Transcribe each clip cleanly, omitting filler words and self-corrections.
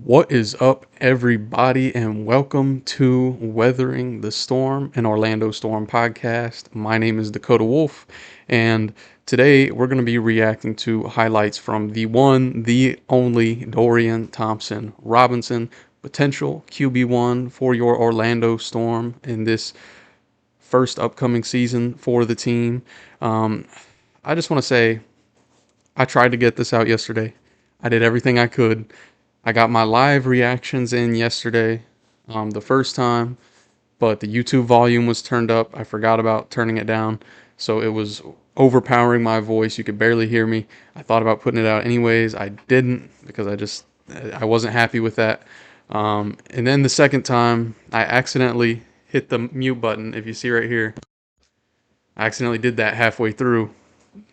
What is up, everybody, and welcome to Weathering the Storm, an Orlando Storm podcast. My name is Dakota Wolf, and today we're going to be reacting to highlights from the one, the only Dorian Thompson-Robinson, potential QB1 for your Orlando Storm in this first upcoming season for the team. I just want to say I tried to get this out yesterday. I did everything I could. I got my live reactions in yesterday, the first time, but the YouTube volume was turned up. I forgot about turning it down, so it was overpowering my voice. You could barely hear me. I thought about putting it out anyways. I didn't because I wasn't happy with that. And then the second time, I accidentally hit the mute button. If you see right here, I accidentally did that halfway through.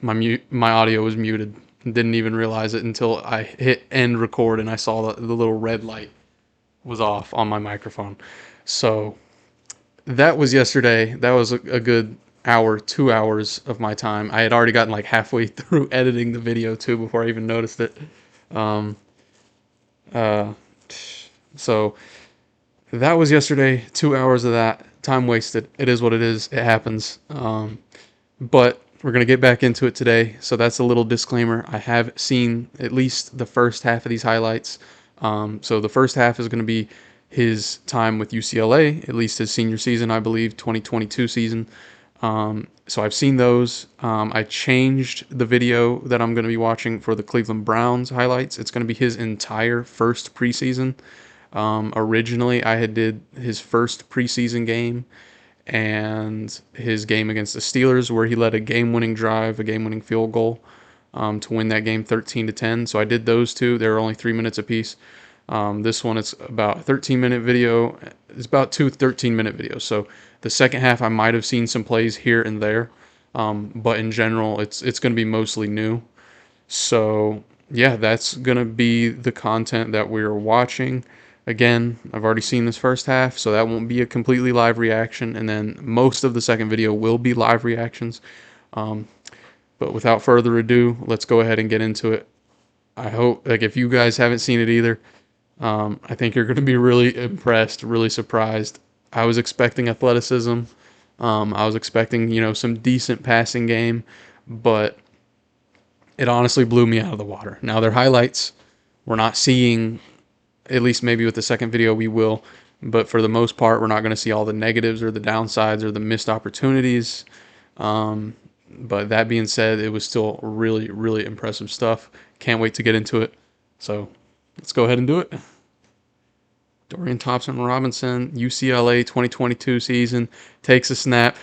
My audio was muted. Didn't even realize it until I hit end record and I saw the little red light was off on my microphone. So that was yesterday. That was a good hour, 2 hours of my time. I had already gotten like halfway through editing the video too before I even noticed it. Um, uh, so that was yesterday. 2 hours of that time wasted. It is what it is. It happens. But we're going to get back into it today. So that's a little disclaimer. I have seen at least the first half of these highlights. So the first half is going to be his time with UCLA, at least his senior season, I believe, 2022 season. So I've seen those. I changed the video that I'm going to be watching for the Cleveland Browns highlights. It's going to be his entire first preseason. Originally, I had did his first preseason game and his game against the Steelers, where he led a game-winning drive, a game-winning field goal to win that game 13-10. So I did those two. They were only 3 minutes apiece. This one, it's about a 13-minute video. It's about two 13-minute videos. So the second half, I might have seen some plays here and there, but in general, it's going to be mostly new. So yeah, that's going to be the content that we're watching. Again, I've already seen this first half, so that won't be a completely live reaction, and then most of the second video will be live reactions. But without further ado, let's go ahead and get into it. I hope, like, if you guys haven't seen it either, I think you're going to be really impressed, really surprised. I was expecting athleticism. I was expecting, some decent passing game, but it honestly blew me out of the water. Now, their highlights, we're not seeing, at least maybe with the second video we will, but for the most part, we're not going to see all the negatives or the downsides or the missed opportunities. But that being said, it was still really, really impressive stuff. Can't wait to get into it. So let's go ahead and do it. Dorian Thompson-Robinson, UCLA 2022 season, takes a snap.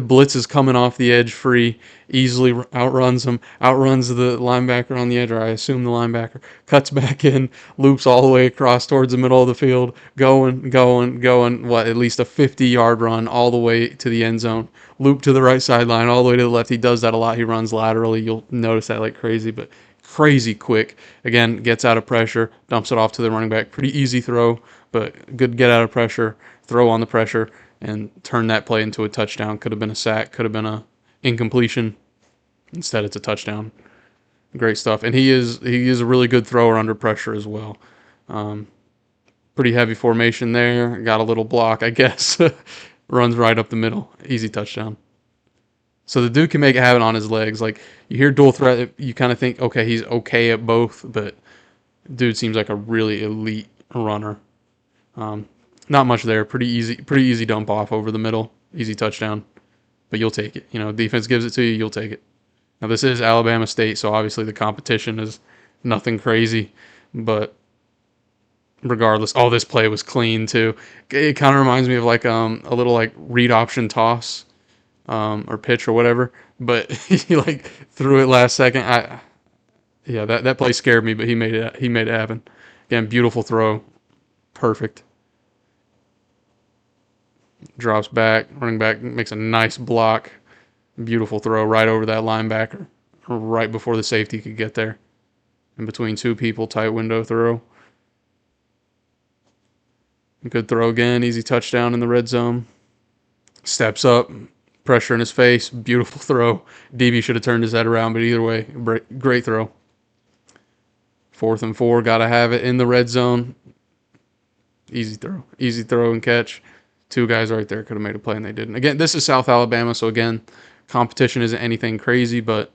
Blitz is coming off the edge free, easily outruns him, outruns the linebacker on the edge, or I assume the linebacker, cuts back in, loops all the way across towards the middle of the field, going, at least a 50-yard run all the way to the end zone, loop to the right sideline, all the way to the left. He does that a lot. He runs laterally. You'll notice that like crazy, but crazy quick. Again, gets out of pressure, dumps it off to the running back. Pretty easy throw, but good get out of pressure, throw on the pressure, and turn that play into a touchdown. Could have been a sack, could have been a incompletion. Instead, it's a touchdown. Great stuff. And he is a really good thrower under pressure as well. Pretty heavy formation there. Got a little block, I guess. Runs right up the middle. Easy touchdown. So the dude can make it happen on his legs. Like, you hear dual threat, you kind of think, okay, he's okay at both, but dude seems like a really elite runner. Not much there. Pretty easy dump off over the middle. Easy touchdown. But you'll take it. Defense gives it to you, you'll take it. Now, this is Alabama State, so obviously the competition is nothing crazy. But regardless, this play was clean too. It kind of reminds me of like a little like read option toss or pitch or whatever. But he like threw it last second. That play scared me, but he made it happen. Again, beautiful throw. Perfect. Drops back, running back makes a nice block. Beautiful throw right over that linebacker, right before the safety could get there. In between two people, tight window throw. Good throw again, easy touchdown in the red zone. Steps up, pressure in his face, beautiful throw. DB should have turned his head around, but either way, great throw. 4th and 4, gotta have it in the red zone. Easy throw and catch. Two guys right there could have made a play and they didn't. Again, this is South Alabama, so again, competition isn't anything crazy, but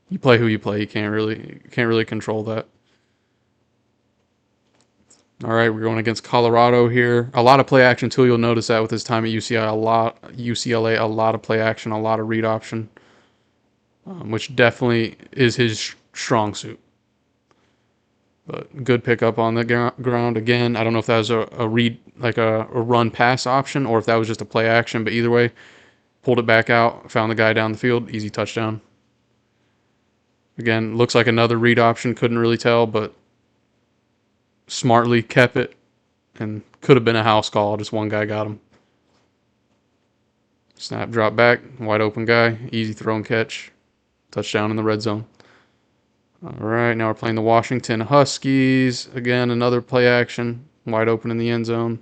you play who you play. You can't really control that. All right, we're going against Colorado here. A lot of play action too. You'll notice that with his time at UCLA, a lot of play action, a lot of read option, which definitely is his strong suit. But good pickup on the ground again. I don't know if that was a read, like a run pass option, or if that was just a play action. But either way, pulled it back out, found the guy down the field, easy touchdown. Again, looks like another read option. Couldn't really tell, but smartly kept it, and could have been a house call. Just one guy got him. Snap, drop back, wide open guy, easy throw and catch, touchdown in the red zone. All right, now we're playing the Washington Huskies. Again, another play action, wide open in the end zone.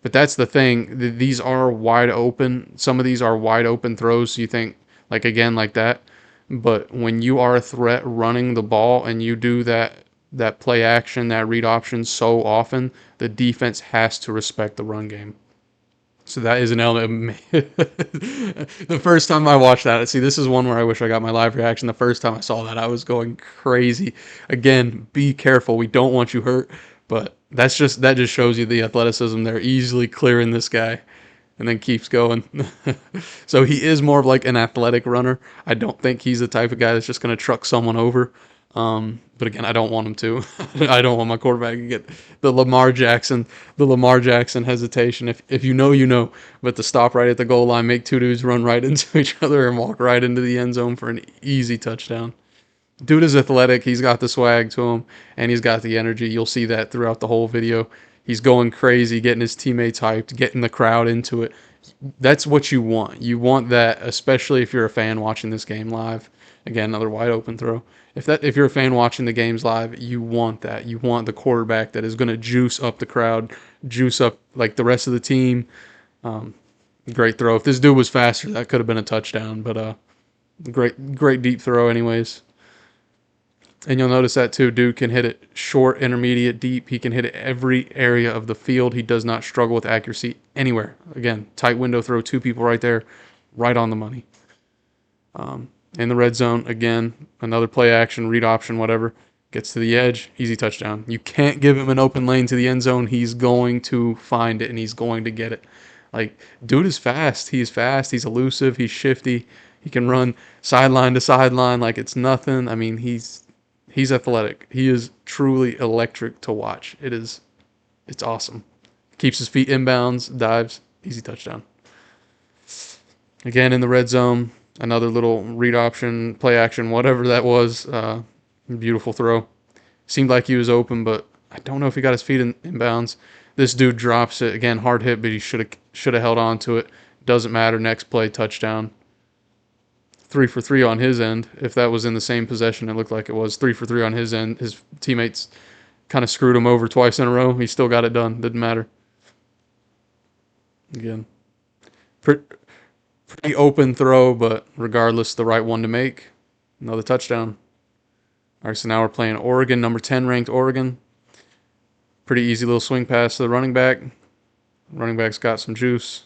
But that's the thing. These are wide open. Some of these are wide open throws. So you think, like, again, like that. But when you are a threat running the ball and you do that play action, that read option so often, the defense has to respect the run game. So that is an element. The first time I watched that, see, this is one where I wish I got my live reaction. The first time I saw that, I was going crazy. Again, be careful. We don't want you hurt, but that just shows you the athleticism. They're easily clearing this guy, and then keeps going. So he is more of like an athletic runner. I don't think he's the type of guy that's just going to truck someone over. But again, I don't want him to. I don't want my quarterback to get the Lamar Jackson hesitation. If you know, you know. But to stop right at the goal line, make two dudes run right into each other and walk right into the end zone for an easy touchdown. Dude is athletic. He's got the swag to him, and he's got the energy. You'll see that throughout the whole video. He's going crazy, getting his teammates hyped, getting the crowd into it. That's what you want. You want that, especially if you're a fan watching this game live. Again, another wide open throw. If you're a fan watching the games live, you want that. You want the quarterback that is going to juice up the crowd, juice up like the rest of the team. Um, Great throw. If this dude was faster, that could have been a touchdown. But great deep throw, anyways. And you'll notice that too. Dude can hit it short, intermediate, deep. He can hit it every area of the field. He does not struggle with accuracy anywhere. Again, tight window throw, two people right there, right on the money. In the red zone, again, another play action, read option, whatever. Gets to the edge, easy touchdown. You can't give him an open lane to the end zone. He's going to find it and he's going to get it. Like, dude is fast. He's fast. He's elusive. He's shifty. He can run sideline to sideline like it's nothing. I mean, he's athletic. He is truly electric to watch. It's awesome. Keeps his feet inbounds, dives, easy touchdown. Again in the red zone, another little read option, play action, whatever that was. Beautiful throw. Seemed like he was open, but I don't know if he got his feet in bounds. This dude drops it again, hard hit, but he should have held on to it. Doesn't matter. Next play, touchdown. 3 for 3 on his end. If that was in the same possession, it looked like it was 3 for 3 on his end. His teammates kind of screwed him over twice in a row. He still got it done. Didn't matter. Again, pretty open throw, but regardless, the right one to make. Another touchdown. All right, so now we're playing Oregon, number 10 ranked Oregon. Pretty easy little swing pass to the running back. Running back's got some juice.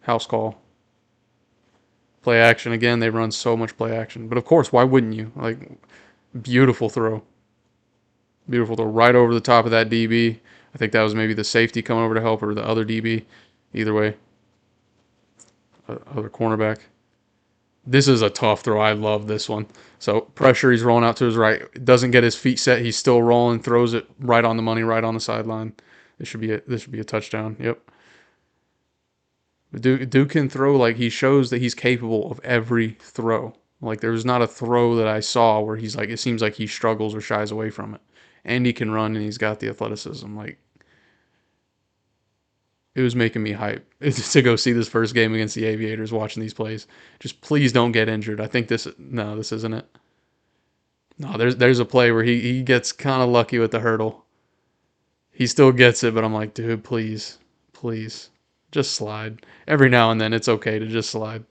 House call. Play action again. They run so much play action. But of course, why wouldn't you? Like, beautiful throw. Beautiful throw right over the top of that DB. I think that was maybe the safety coming over to help or the other DB. Either way. Other cornerback. This is a tough throw. I love this one. So pressure, he's rolling out to his right. Doesn't get his feet set. He's still rolling. Throws it right on the money, right on the sideline. This should be a touchdown. Yep. Duke can throw, like, he shows that he's capable of every throw. Like, there's not a throw that I saw where he's like, it seems like he struggles or shies away from it. And he can run and he's got the athleticism. Like, it was making me hype to go see this first game against the Aviators watching these plays. Just please don't get injured. I think this isn't it. No, there's a play where he gets kind of lucky with the hurdle. He still gets it, but I'm like, dude, please, just slide. Every now and then it's okay to just slide.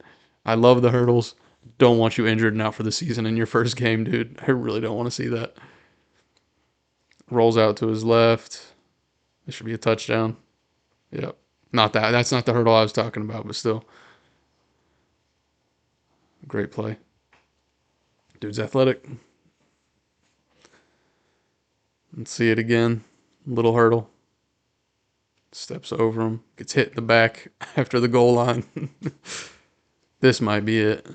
I love the hurdles. Don't want you injured and out for the season in your first game, dude. I really don't want to see that. Rolls out to his left. This should be a touchdown. Yep. Not that. That's not the hurdle I was talking about, but still, great play. Dude's athletic. Let's see it again. Little hurdle. Steps over him. Gets hit in the back after the goal line. This might be it.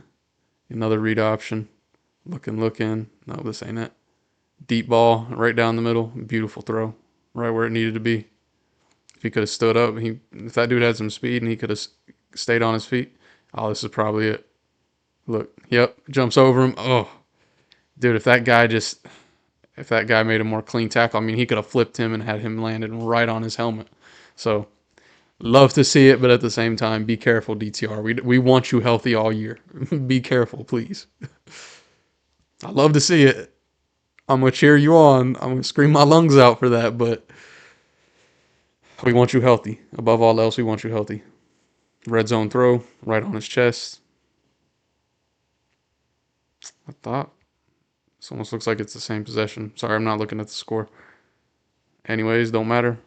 Another read option. Looking. No, this ain't it. Deep ball right down the middle. Beautiful throw. Right where it needed to be. If he could have stood up, if that dude had some speed and he could have stayed on his feet, oh, this is probably it. Look, yep, jumps over him. Oh, dude, if that guy made a more clean tackle, I mean, he could have flipped him and had him landed right on his helmet. So, love to see it, but at the same time, be careful, DTR. We want you healthy all year. Be careful, please. I love to see it. I'm gonna cheer you on. I'm gonna scream my lungs out for that, but we want you healthy. Above all else, we want you healthy. Red zone throw, right on his chest. I thought. This almost looks like it's the same possession. Sorry, I'm not looking at the score. Anyways, don't matter.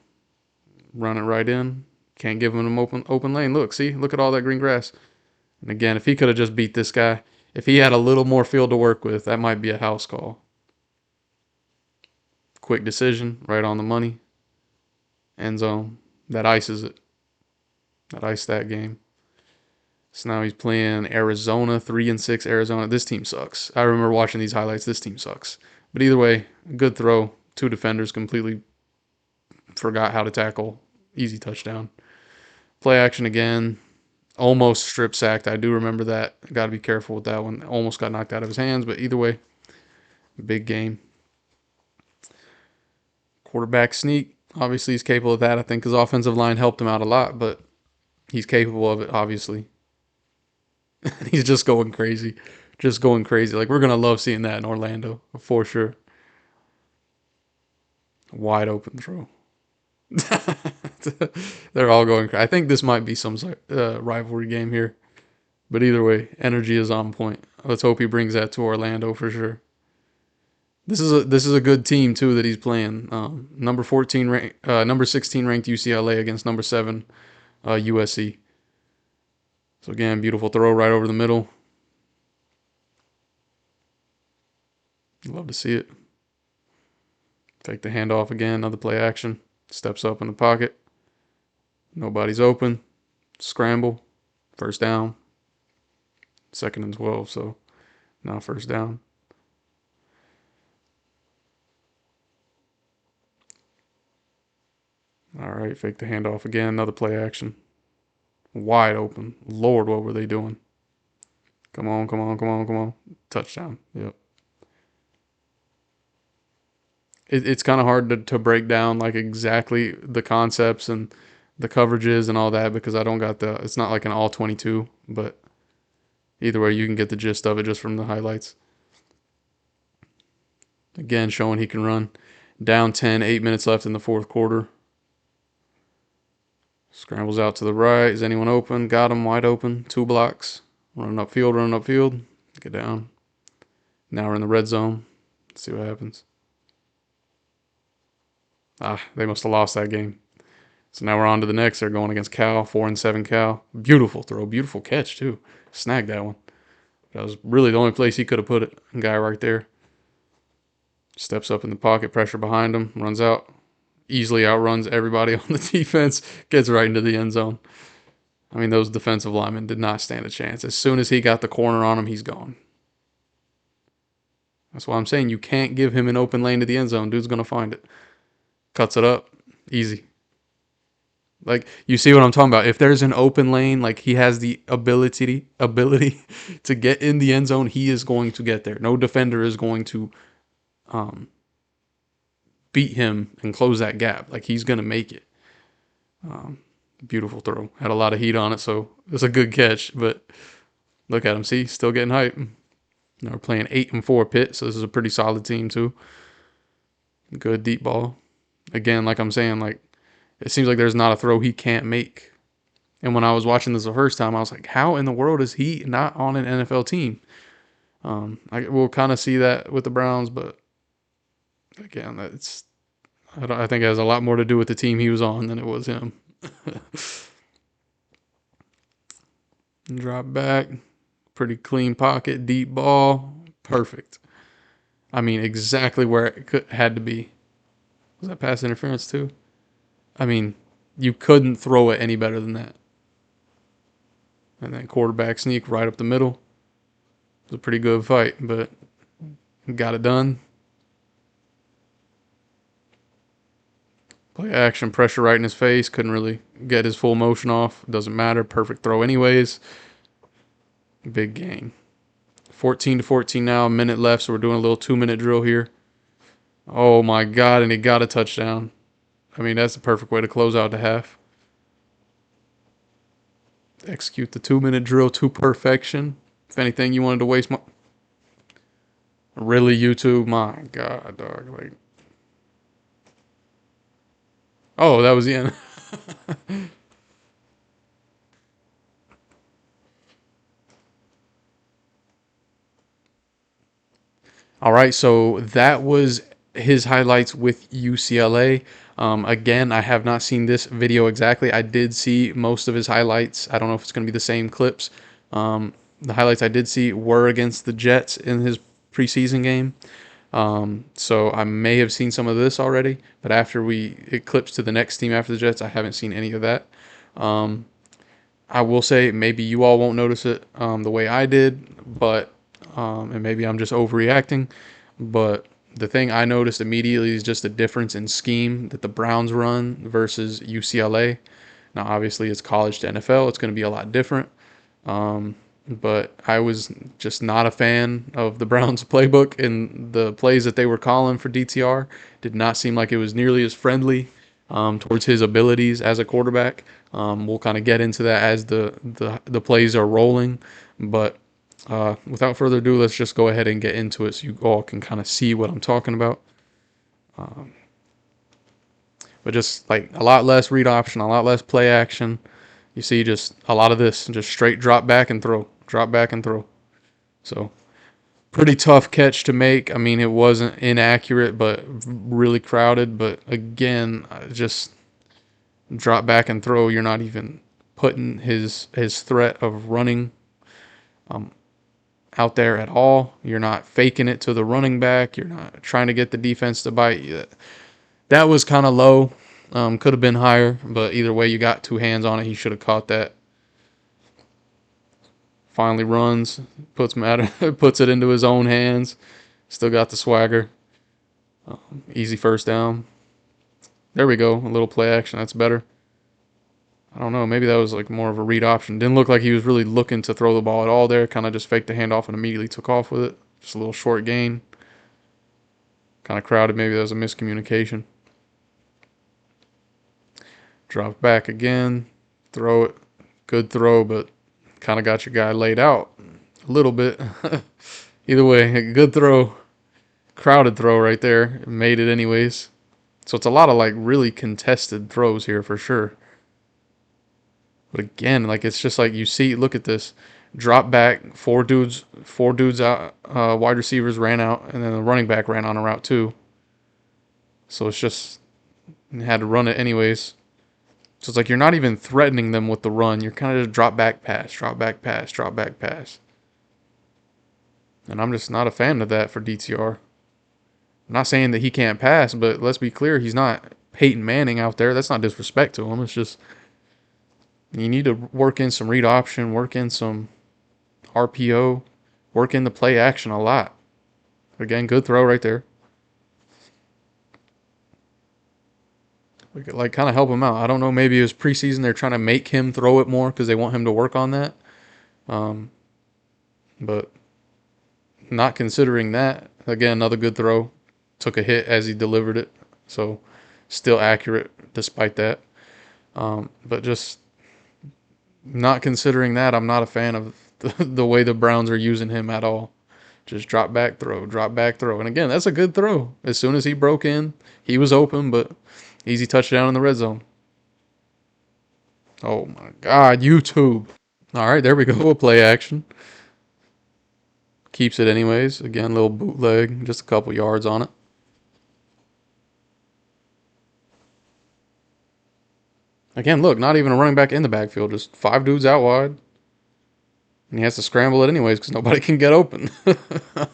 Run it right in. Can't give him an open lane. Look at all that green grass. And again, if he could have just beat this guy, if he had a little more field to work with, that might be a house call. Quick decision, right on the money. End zone. That ices it. That iced that game. So now he's playing Arizona, 3-6 Arizona. This team sucks. I remember watching these highlights. This team sucks. But either way, good throw. Two defenders completely forgot how to tackle. Easy touchdown. Play action again. Almost strip sacked. I do remember that. Got to be careful with that one. Almost got knocked out of his hands. But either way, big game. Quarterback sneak. Obviously, he's capable of that. I think his offensive line helped him out a lot, but he's capable of it, obviously. He's just going crazy. Just going crazy. Like, we're going to love seeing that in Orlando, for sure. Wide open throw. They're all going crazy. I think this might be some rivalry game here. But either way, energy is on point. Let's hope he brings that to Orlando for sure. This is a good team too that he's playing. Number 16 ranked UCLA against number 7 USC. So again, beautiful throw right over the middle. Love to see it. Fake the handoff again. Another play action. Steps up in the pocket. Nobody's open. Scramble. First down. 2nd and 12. So now first down. All right. Fake the handoff again. Another play action. Wide open. Lord, what were they doing? Come on. Touchdown. Yep. It's kind of hard to break down like exactly the concepts and the coverages and all that because I don't got it's not like an all 22, but either way, you can get the gist of it just from the highlights. Again, showing he can run. Down 10, 8 minutes left in the 4th quarter. Scrambles out to the right. Is anyone open? Got him wide open. 2 blocks. Running upfield. Get down. Now we're in the red zone. Let's see what happens. They must have lost that game. So now we're on to the next. They're going against Cal, 4-7 Cal. Beautiful throw. Beautiful catch, too. Snagged that one. That was really the only place he could have put it. Guy right there. Steps up in the pocket, pressure behind him, runs out. Easily outruns everybody on the defense. Gets right into the end zone. I mean, those defensive linemen did not stand a chance. As soon as he got the corner on him, he's gone. That's why I'm saying you can't give him an open lane to the end zone. Dude's going to find it. Cuts it up. Easy. Like, you see what I'm talking about. If there's an open lane, like he has the ability to get in the end zone, he is going to get there. No defender is going to beat him and close that gap. Like, he's going to make it. Beautiful throw. Had a lot of heat on it, so it was a good catch. But look at him. See, still getting hype. Now we're playing 8-4 Pitt, so this is a pretty solid team too. Good deep ball. Again, like I'm saying, like it seems like there's not a throw he can't make. And when I was watching this the first time, I was like, how in the world is he not on an NFL team? We'll kind of see that with the Browns, but again, I think it has a lot more to do with the team he was on than it was him. Drop back, pretty clean pocket, deep ball, perfect. I mean, exactly where had to be. Was that pass interference too? I mean, you couldn't throw it any better than that. And then quarterback sneak right up the middle. It was a pretty good fight, but got it done. Play action, pressure right in his face. Couldn't really get his full motion off. Doesn't matter. Perfect throw anyways. Big gain. 14 to 14 now. A minute left, so we're doing a little 2-minute drill here. Oh my God, and he got a touchdown. I mean, that's the perfect way to close out the half. Execute the 2-minute drill to perfection. If anything, you wanted to waste my... Really, YouTube? My God, dog. Like... Oh, that was the end. All right, so that was his highlights with UCLA. Again, I have not seen this video exactly. I did see most of his highlights. I don't know if it's going to be the same clips. The highlights I did see were against the Jets in his preseason game. So I may have seen some of this already, but after it clips to the next team after the Jets, I haven't seen any of that. I will say maybe you all won't notice it the way I did, but and maybe I'm just overreacting. But the thing I noticed immediately is just the difference in scheme that the Browns run versus UCLA. Now, obviously, it's college to NFL; it's going to be a lot different. But I was just not a fan of the Browns playbook, and the plays that they were calling for DTR did not seem like it was nearly as friendly towards his abilities as a quarterback. We'll kind of get into that as the plays are rolling. But without further ado, let's just go ahead and get into it so you all can kind of see what I'm talking about. But just like a lot less read option, a lot less play action. You see just a lot of this, just straight drop back and throw, drop back and throw. So pretty tough catch to make. I mean, it wasn't inaccurate, but really crowded. But again, just drop back and throw. You're not even putting his threat of running out there at all. You're not faking it to the running back. You're not trying to get the defense to bite you. That was kind of low. Could have been higher, but either way, you got two hands on it. He should have caught that. Finally runs, puts it into his own hands. Still got the swagger. Easy first down. There we go. A little play action. That's better. I don't know. Maybe that was like more of a read option. Didn't look like he was really looking to throw the ball at all there. Kind of just faked the handoff and immediately took off with it. Just a little short gain. Kind of crowded. Maybe that was a miscommunication. Drop back again. Throw it. Good throw, but kind of got your guy laid out a little bit. Either way, a good throw. Crowded throw right there. Made it anyways. So it's a lot of like really contested throws here for sure. But again, like it's just like you see, look at this. Drop back, four dudes out, wide receivers ran out, and then the running back ran on a route too. So it's just, you had to run it anyways. So it's like you're not even threatening them with the run. You're kind of just drop back pass, drop back pass, drop back pass. And I'm just not a fan of that for DTR. I'm not saying that he can't pass, but let's be clear, he's not Peyton Manning out there. That's not disrespect to him. It's just you need to work in some read option, work in some RPO, work in the play action a lot. Again, good throw right there. We could like kind of help him out. I don't know. Maybe it was preseason. They're trying to make him throw it more because they want him to work on that. But not considering that, again, another good throw. Took a hit as he delivered it, so still accurate despite that. But just not considering that, I'm not a fan of the way the Browns are using him at all. Just drop back throw, drop back throw. And again, that's a good throw. As soon as he broke in, he was open, but easy touchdown in the red zone. Oh my God, YouTube. All right, there we go. A play action. Keeps it anyways. Again, little bootleg, just a couple yards on it. Again, look, not even a running back in the backfield, just five dudes out wide. And he has to scramble it anyways because nobody can get open.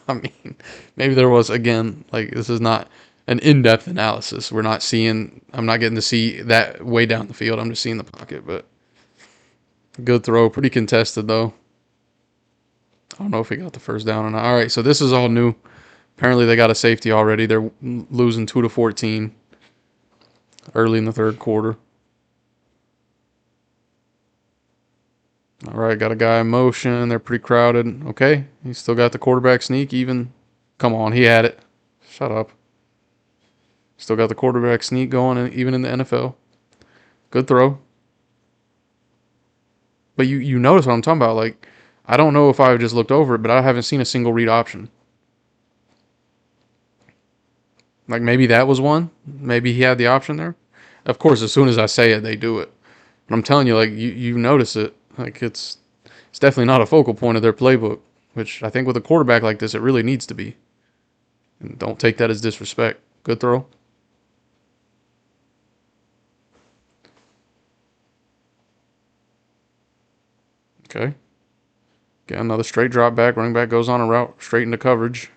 I mean, maybe there was, again, like, this is not an in-depth analysis. I'm not getting to see that way down the field. I'm just seeing the pocket, but good throw. Pretty contested, though. I don't know if he got the first down or not. All right, so this is all new. Apparently, they got a safety already. They're losing 2-14 early in the third quarter. All right, got a guy in motion. They're pretty crowded. Okay, he still got the quarterback sneak. Even, come on, he had it. Shut up. Still got the quarterback sneak going, even in the NFL. Good throw. But you notice what I'm talking about. Like, I don't know if I just looked over it, but I haven't seen a single read option. Like, maybe that was one. Maybe he had the option there. Of course, as soon as I say it, they do it. But I'm telling you, like, you notice it. Like, it's definitely not a focal point of their playbook, which I think with a quarterback like this, it really needs to be. And don't take that as disrespect. Good throw. Okay. Get another straight drop back. Running back goes on a route straight into coverage.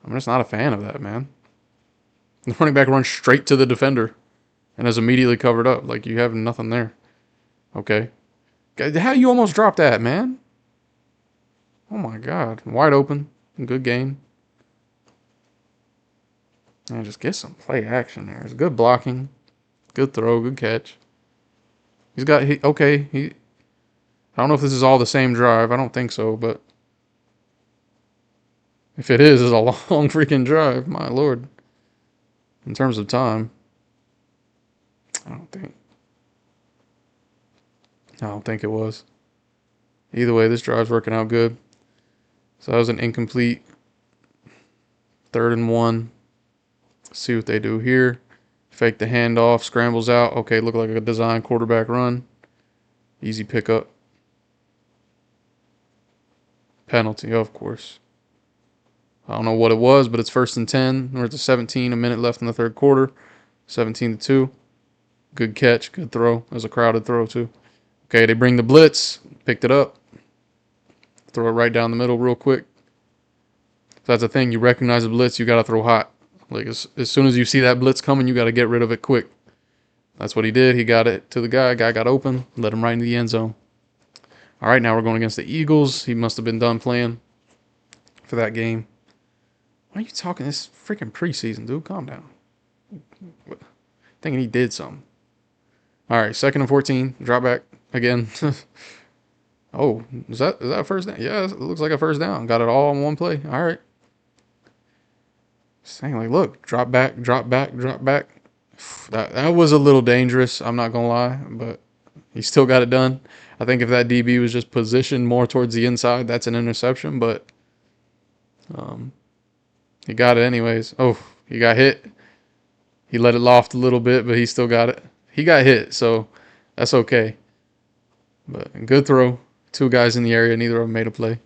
I'm just not a fan of that, man. The running back runs straight to the defender and is immediately covered up. Like, you have nothing there. Okay. How you almost dropped that, man? Oh my God. Wide open. Good gain. And just get some play action there. It's good blocking. Good throw. Good catch. Okay. I don't know if this is all the same drive. I don't think so, but if it is, it's a long freaking drive. My Lord. In terms of time, I don't think. I don't think it was. Either way, this drive's working out good. So that was an incomplete 3rd and 1. Let's see what they do here. Fake the handoff, scrambles out. Okay, look like a design quarterback run. Easy pickup. Penalty, of course. I don't know what it was, but it's 1st and 10. We're at the 17, a minute left in the third quarter. 17-2. Good catch, good throw. It was a crowded throw, too. Okay, they bring the blitz. Picked it up. Throw it right down the middle real quick. So that's the thing. You recognize the blitz, you got to throw hot. Like, as soon as you see that blitz coming, you got to get rid of it quick. That's what he did. He got it to the guy. Guy got open. Let him right into the end zone. All right, now we're going against the Eagles. He must have been done playing for that game. Why are you talking? This freaking preseason, dude. Calm down. Thinking he did something. All right, 2nd and 14. Drop back again. Oh, is that a first down? Yeah, it looks like a first down. Got it all in one play. All right. Saying like, look, drop back, drop back, drop back. That was a little dangerous. I'm not gonna lie, but he still got it done. I think if that DB was just positioned more towards the inside, that's an interception. But he got it anyways. Oh, he got hit. He let it loft a little bit, but he still got it. He got hit, so that's okay. But good throw. Two guys in the area, neither of them made a play.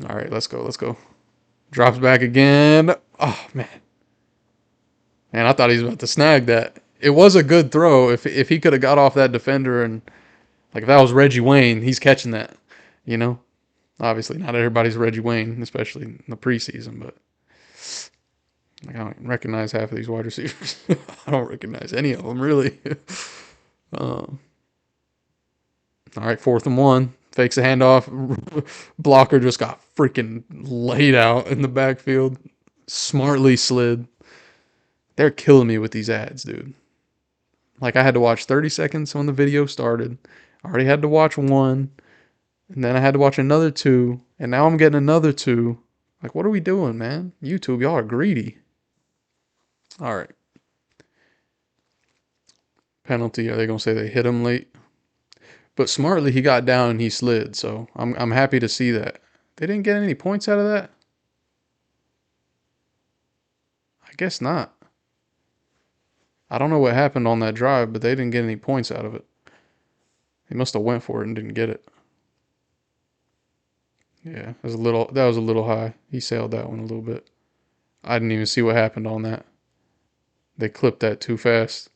All right, let's go. Let's go. Drops back again. Oh, man. Man, I thought he was about to snag that. It was a good throw. If he could have got off that defender and, like, if that was Reggie Wayne, he's catching that, you know? Obviously, not everybody's Reggie Wayne, especially in the preseason, but like, I don't recognize half of these wide receivers. I don't recognize any of them, really. All right, 4th and 1. Fakes the handoff. Blocker just got freaking laid out in the backfield. Smartly slid. They're killing me with these ads, dude. Like, I had to watch 30 seconds when the video started. I already had to watch one. And then I had to watch another 2. And now I'm getting another 2. Like, what are we doing, man? YouTube, y'all are greedy. All right. Penalty. Are they going to say they hit him late? But smartly, he got down and he slid. So I'm happy to see that. They didn't get any points out of that? I guess not. I don't know what happened on that drive, but they didn't get any points out of it. He must have went for it and didn't get it. Yeah, that was a little high. He sailed that one a little bit. I didn't even see what happened on that. They clipped that too fast.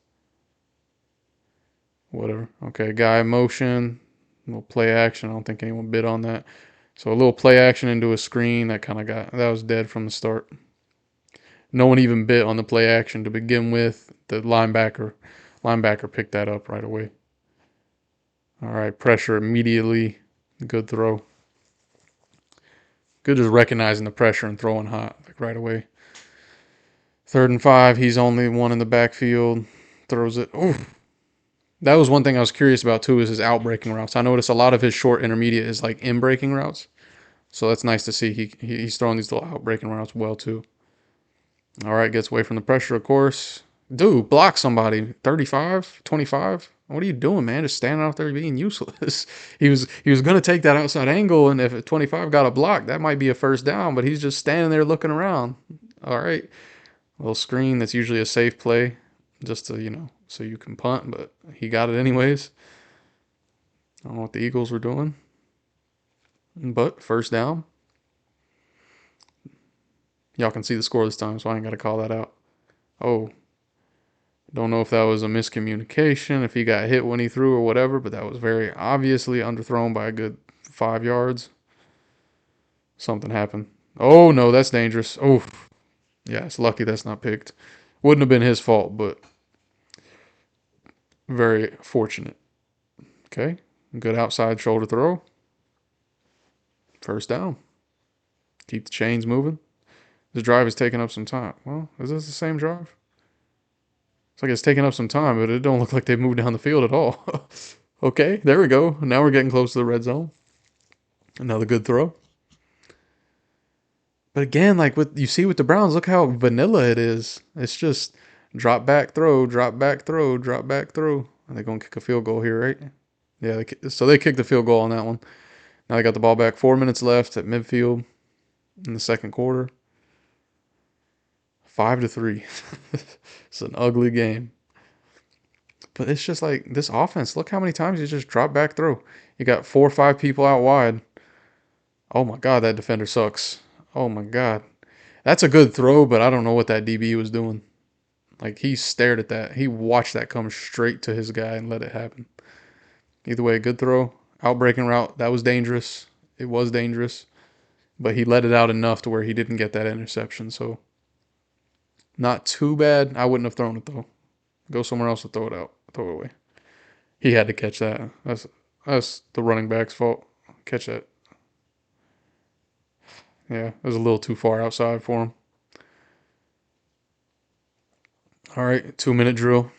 Whatever. Okay, guy motion, little play action. I don't think anyone bid on that. So a little play action into a screen that kind of that was dead from the start. No one even bit on the play action to begin with. The linebacker picked that up right away. All right, pressure immediately. Good throw. Good just recognizing the pressure and throwing hot like right away. 3rd and 5. He's only one in the backfield. Throws it. Oh, that was one thing I was curious about too, is his out breaking routes. I noticed a lot of his short intermediate is like in breaking routes. So that's nice to see. He's throwing these little out breaking routes well too. All right, gets away from the pressure, of course. Dude, block somebody. 35, 25. What are you doing, man? Just standing out there being useless. He was gonna take that outside angle, and if 25 got a block, that might be a first down. But he's just standing there looking around. All right, a little screen. That's usually a safe play, just to so you can punt. But he got it anyways. I don't know what the Eagles were doing, but first down. Y'all can see the score this time, so I ain't got to call that out. Oh, don't know if that was a miscommunication, if he got hit when he threw or whatever, but that was very obviously underthrown by a good 5 yards. Something happened. Oh, no, that's dangerous. Oh, yeah, it's lucky that's not picked. Wouldn't have been his fault, but very fortunate. Okay, good outside shoulder throw. First down. Keep the chains moving. This drive is taking up some time. Well, is this the same drive? It's like it's taking up some time, but it don't look like they've moved down the field at all. Okay, there we go. Now we're getting close to the red zone. Another good throw. But again, like you see with the Browns, look how vanilla it is. It's just drop back throw, drop back throw, drop back throw. Are they going to kick a field goal here, right? Yeah, so they kicked the field goal on that one. Now they got the ball back. 4 minutes left at midfield in the second quarter. 5-3. It's an ugly game. But it's just like this offense. Look how many times you just drop back throw. You got 4 or 5 people out wide. Oh my God, that defender sucks. Oh my God. That's a good throw, but I don't know what that DB was doing. Like he stared at that. He watched that come straight to his guy and let it happen. Either way, good throw. Outbreaking route. That was dangerous. It was dangerous. But he let it out enough to where he didn't get that interception. So not too bad. I wouldn't have thrown it though. Go somewhere else to throw it out. Throw it away. He had to catch that. That's the running back's fault. Catch that. Yeah, it was a little too far outside for him. All right, 2-minute drill.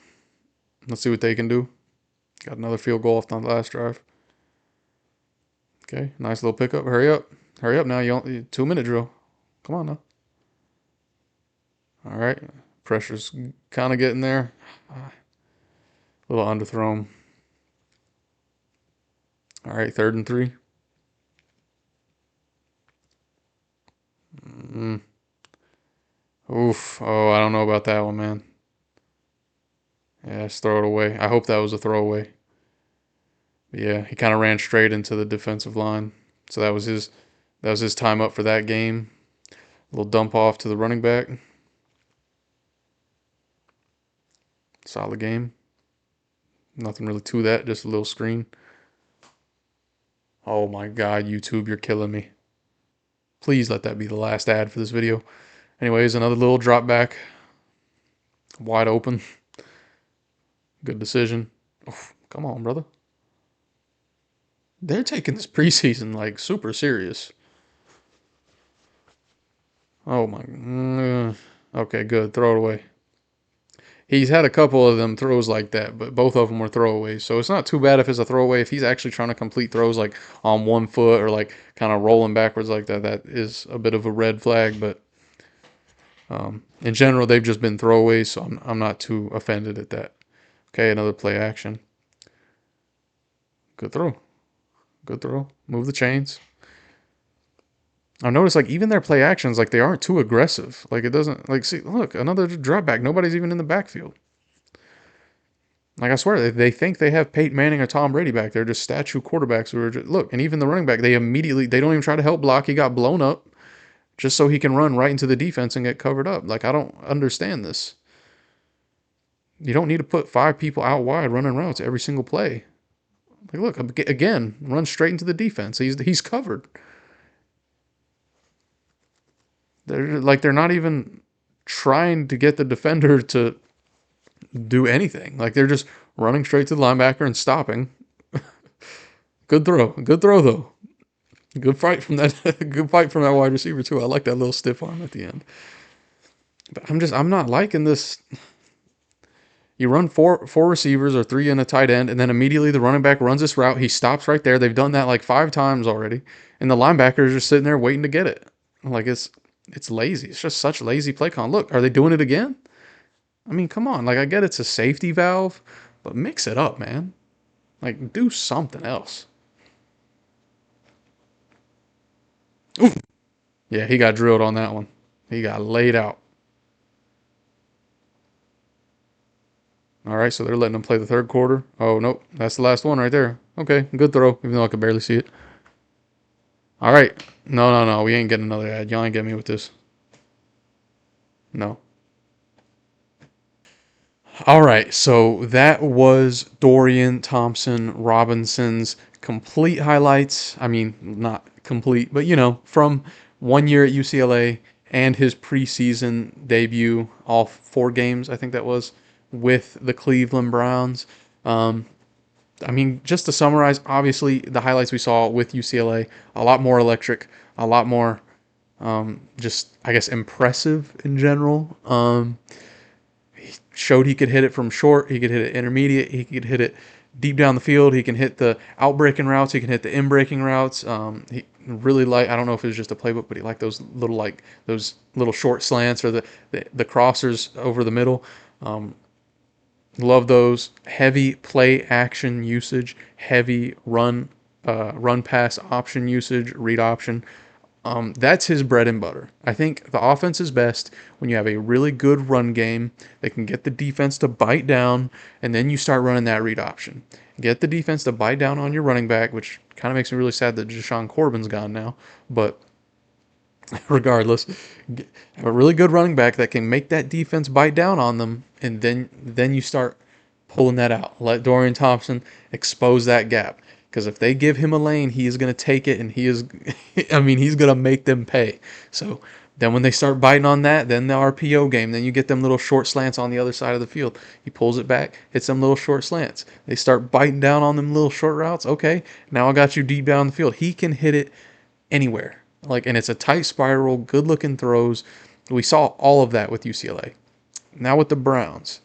Let's see what they can do. Got another field goal off on the last drive. Okay, nice little pickup. Hurry up. Hurry up now. You 2-minute drill. Come on now. All right, pressure's kind of getting there. A little underthrown. All right, 3rd and 3. Oof. Oh, I don't know about that one, man. Yeah, just throw it away. I hope that was a throwaway. But yeah, he kind of ran straight into the defensive line. So that was his time up for that game. A little dump off to the running back. Solid game. Nothing really to that, just a little screen. Oh my God, YouTube, you're killing me. Please let that be the last ad for this video. Anyways, another little drop back. Wide open. Good decision. Oof, come on, brother. They're taking this preseason like super serious. Oh my. Okay, good. Throw it away. He's had a couple of them throws like that, but both of them were throwaways. So it's not too bad if it's a throwaway. If he's actually trying to complete throws like on one foot or like kind of rolling backwards like that, that is a bit of a red flag. But in general, they've just been throwaways, so I'm not too offended at that. Okay, another play action. Good throw. Good throw. Move the chains. I noticed like even their play actions, like they aren't too aggressive. Like it doesn't like see look, another drop back. Nobody's even in the backfield. Like I swear they think they have Peyton Manning or Tom Brady back there, just statue quarterbacks who are just look, and even the running back, they don't even try to help block. He got blown up just so he can run right into the defense and get covered up. Like I don't understand this. You don't need to put 5 people out wide running routes every single play. Like, look, again, run straight into the defense. He's covered. They're not even trying to get the defender to do anything. Like, they're just running straight to the linebacker and stopping. Good throw though. Good fight from that. Good fight from that wide receiver too. I like that little stiff arm at the end. But I'm not liking this. You run four receivers or three in a tight end, and then immediately the running back runs this route. He stops right there. They've done that like 5 times already, and the linebacker is just sitting there waiting to get it. Like it's lazy. It's just such lazy play con. Look, are they doing it again? I mean, come on. Like I get it's a safety valve, but mix it up, man. Like do something else. Oof. Yeah, he got drilled on that one. He got laid out. All right, so they're letting him play the third quarter. Oh, nope. That's the last one right there. Okay, good throw, even though I could barely see it. All right. No, no, no. We ain't getting another ad. Y'all ain't getting me with this. No. All right, so that was Dorian Thompson-Robinson's complete highlights. I mean, not complete, but from 1 year at UCLA and his preseason debut, all 4 games, I think that was, with the Cleveland Browns. Um, I mean, just to summarize, obviously the highlights we saw with UCLA, a lot more electric, a lot more just, I guess, impressive in general. Showed he could hit it from short, he could hit it intermediate, he could hit it deep down the field, he can hit the out-breaking routes, he can hit the in-breaking routes. He really I don't know if it was just a playbook, but he liked those little short slants or the crossers over the middle. Love those. Heavy play action usage, heavy run pass option usage, read option. That's his bread and butter. I think the offense is best when you have a really good run game that can get the defense to bite down, and then you start running that read option. Get the defense to bite down on your running back, which kind of makes me really sad that Jashawn Corbin's gone now. But regardless, have a really good running back that can make that defense bite down on them, and then you start pulling that out. Let Dorian Thompson expose that gap. Because if they give him a lane, he is going to take it, and I mean, he's going to make them pay. So then when they start biting on that, then the RPO game, then you get them little short slants on the other side of the field. He pulls it back, hits them little short slants. They start biting down on them little short routes. Okay, now I got you deep down the field. He can hit it anywhere. And it's a tight spiral, good looking throws. We saw all of that with UCLA. Now with the Browns.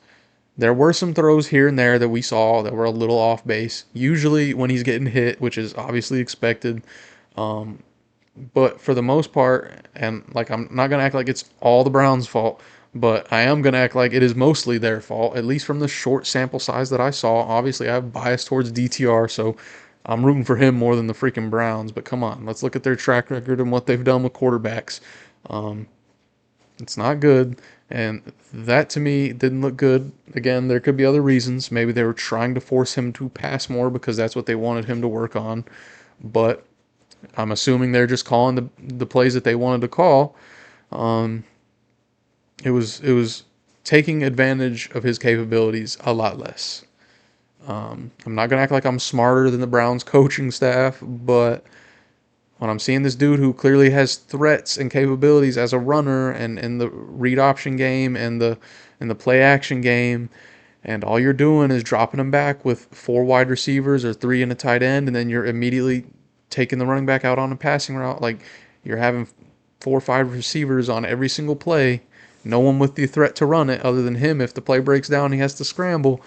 There were some throws here and there that we saw that were a little off base. Usually when he's getting hit, which is obviously expected. But for the most part, and like I'm not going to act like it's all the Browns' fault, but I am going to act like it is mostly their fault, at least from the short sample size that I saw. Obviously, I have bias towards DTR, so I'm rooting for him more than the freaking Browns. But come on, let's look at their track record and what they've done with quarterbacks. It's not good. And that to me didn't look good. Again, there could be other reasons. Maybe they were trying to force him to pass more because that's what they wanted him to work on. But I'm assuming they're just calling the plays that they wanted to call. It was taking advantage of his capabilities a lot less. I'm not gonna act like I'm smarter than the Browns coaching staff, but when I'm seeing this dude who clearly has threats and capabilities as a runner and in the read option game and the play action game, and all you're doing is dropping him back with 4 wide receivers or 3 in a tight end, and then you're immediately taking the running back out on a passing route, like you're having 4 or 5 receivers on every single play, no one with the threat to run it other than him. If the play breaks down, he has to scramble.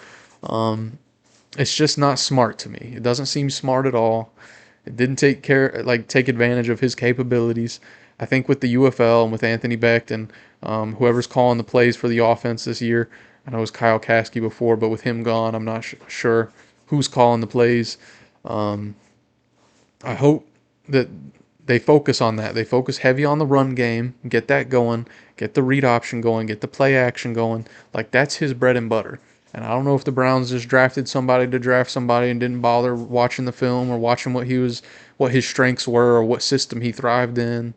It's just not smart to me. It doesn't seem smart at all. It didn't take advantage of his capabilities. I think with the UFL and with Anthony Becht and whoever's calling the plays for the offense this year, I know it was Kyle Kasky before, but with him gone, I'm not sure who's calling the plays. I hope that they focus on that. They focus heavy on the run game, get that going, get the read option going, get the play action going. Like that's his bread and butter. And I don't know if the Browns just drafted somebody to draft somebody and didn't bother watching the film or watching what his strengths were or what system he thrived in,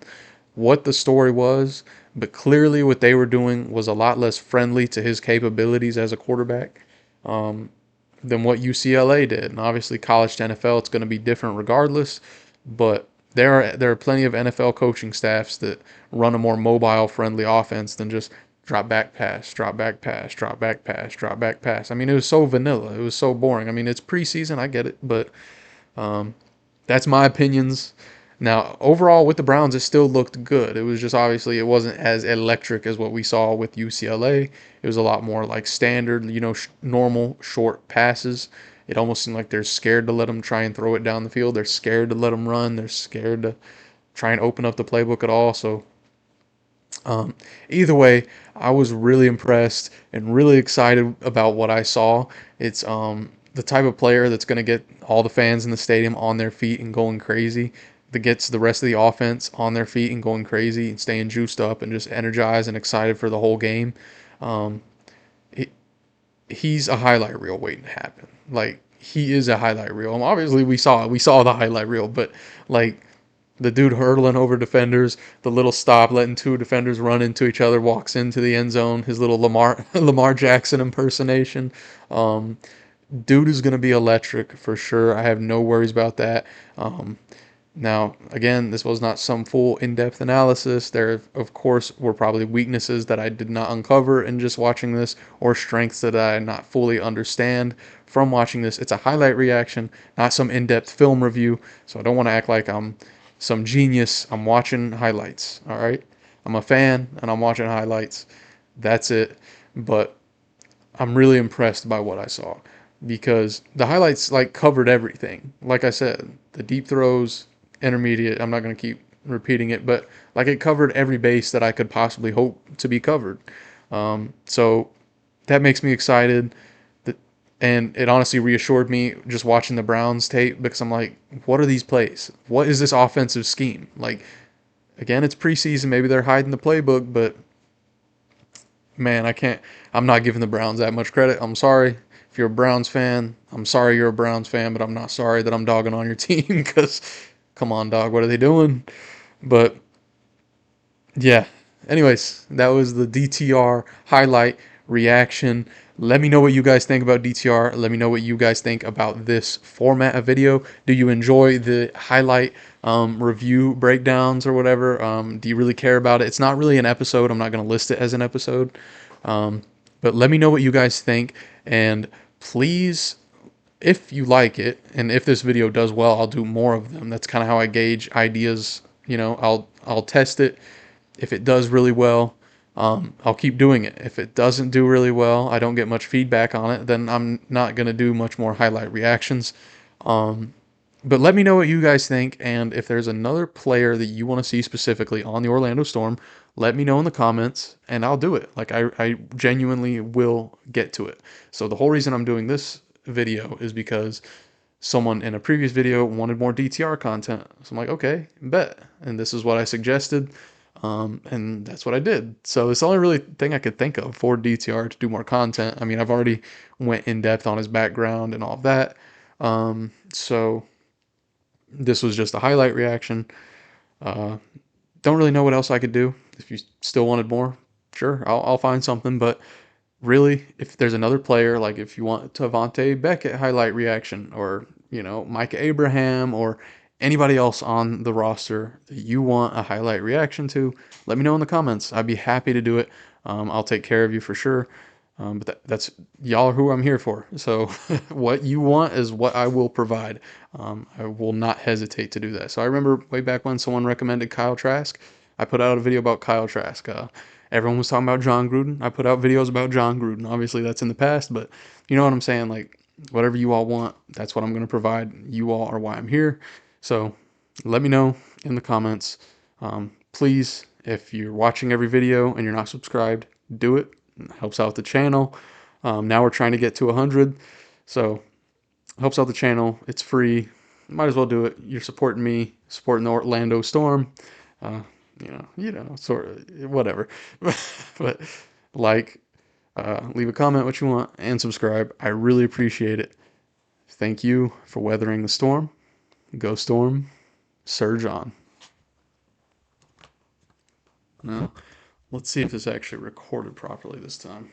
what the story was. but clearly what they were doing was a lot less friendly to his capabilities as a quarterback than what UCLA did. And obviously, college to NFL, it's going to be different regardless. But there are plenty of NFL coaching staffs that run a more mobile friendly offense than just drop back pass, drop back pass, drop back pass, drop back pass. I mean, it was so vanilla. It was so boring. I mean, it's preseason, I get it, but that's my opinions. Now, overall with the Browns, it still looked good. It was just obviously it wasn't as electric as what we saw with UCLA. It was a lot more like standard, normal short passes. It almost seemed like they're scared to let them try and throw it down the field. They're scared to let them run. They're scared to try and open up the playbook at all. So either way, I was really impressed and really excited about what I saw. It's the type of player that's going to get all the fans in the stadium on their feet and going crazy, that gets the rest of the offense on their feet and going crazy and staying juiced up and just energized and excited for the whole game. Um, he, he's a highlight reel waiting to happen. Like, he is a highlight reel. And obviously, we saw the highlight reel, but like the dude hurdling over defenders, the little stop, letting two defenders run into each other, walks into the end zone, his little Lamar Jackson impersonation. Um, Dude is going to be electric for sure. I have no worries about that. Now, again, this was not some full in-depth analysis. There, of course, were probably weaknesses that I did not uncover in just watching this, or strengths that I not fully understand from watching this. It's a highlight reaction, not some in-depth film review. So I don't want to act like I'm some genius. I'm watching highlights. All right, I'm a fan and I'm watching highlights. That's it. But I'm really impressed by what I saw because the highlights like covered everything. Like I said, the deep throws, intermediate. I'm not going to keep repeating it, but like it covered every base that I could possibly hope to be covered. So that makes me excited. That, and it honestly reassured me just watching the Browns tape because I'm like, what are these plays? What is this offensive scheme? Like, again, it's preseason. Maybe they're hiding the playbook, but man, I can't. I'm not giving the Browns that much credit. I'm sorry. If you're a Browns fan, I'm sorry you're a Browns fan, but I'm not sorry that I'm dogging on your team because, come on, dog, what are they doing? But yeah. Anyways, that was the DTR highlight reaction. Let me know what you guys think about DTR. Let me know what you guys think about this format of video. Do you enjoy the highlight review breakdowns or whatever? Do you really care about it? It's not really an episode. I'm not going to list it as an episode. Um, but let me know what you guys think. And please, if you like it, and if this video does well, I'll do more of them. That's kind of how I gauge ideas. I'll test it. If it does really well, I'll keep doing it. If it doesn't do really well, I don't get much feedback on it, then I'm not going to do much more highlight reactions. But let me know what you guys think, and if there's another player that you want to see specifically on the Orlando Storm, let me know in the comments, and I'll do it. Like, I genuinely will get to it. So the whole reason I'm doing this video is because someone in a previous video wanted more DTR content. So I'm like, okay, bet. And this is what I suggested. And that's what I did. So it's the only really thing I could think of for DTR to do more content. I mean, I've already went in depth on his background and all of that. So this was just a highlight reaction. Uh, don't really know what else I could do. If you still wanted more, sure, I'll find something. But really, if there's another player, like if you want Tavante Beckett highlight reaction, or Mike Abraham, or anybody else on the roster that you want a highlight reaction to, let me know in the comments. I'd be happy to do it. I'll take care of you for sure. But that's y'all are who I'm here for. So what you want is what I will provide. I will not hesitate to do that. So I remember way back when someone recommended Kyle Trask. I put out a video about Kyle Trask. Everyone was talking about John Gruden. I put out videos about John Gruden. Obviously, that's in the past, but you know what I'm saying? Like, whatever you all want, that's what I'm going to provide. You all are why I'm here. So let me know in the comments. Please, if you're watching every video and you're not subscribed, do it. It helps out the channel. Now we're trying to get to 100. So helps out the channel. It's free. Might as well do it. You're supporting me, supporting the Orlando Storm. Uh, sort of, whatever. But like, leave a comment what you want, and subscribe. I really appreciate it. Thank you for weathering the storm. Go Storm. Surge on. No. Let's see if this actually recorded properly this time.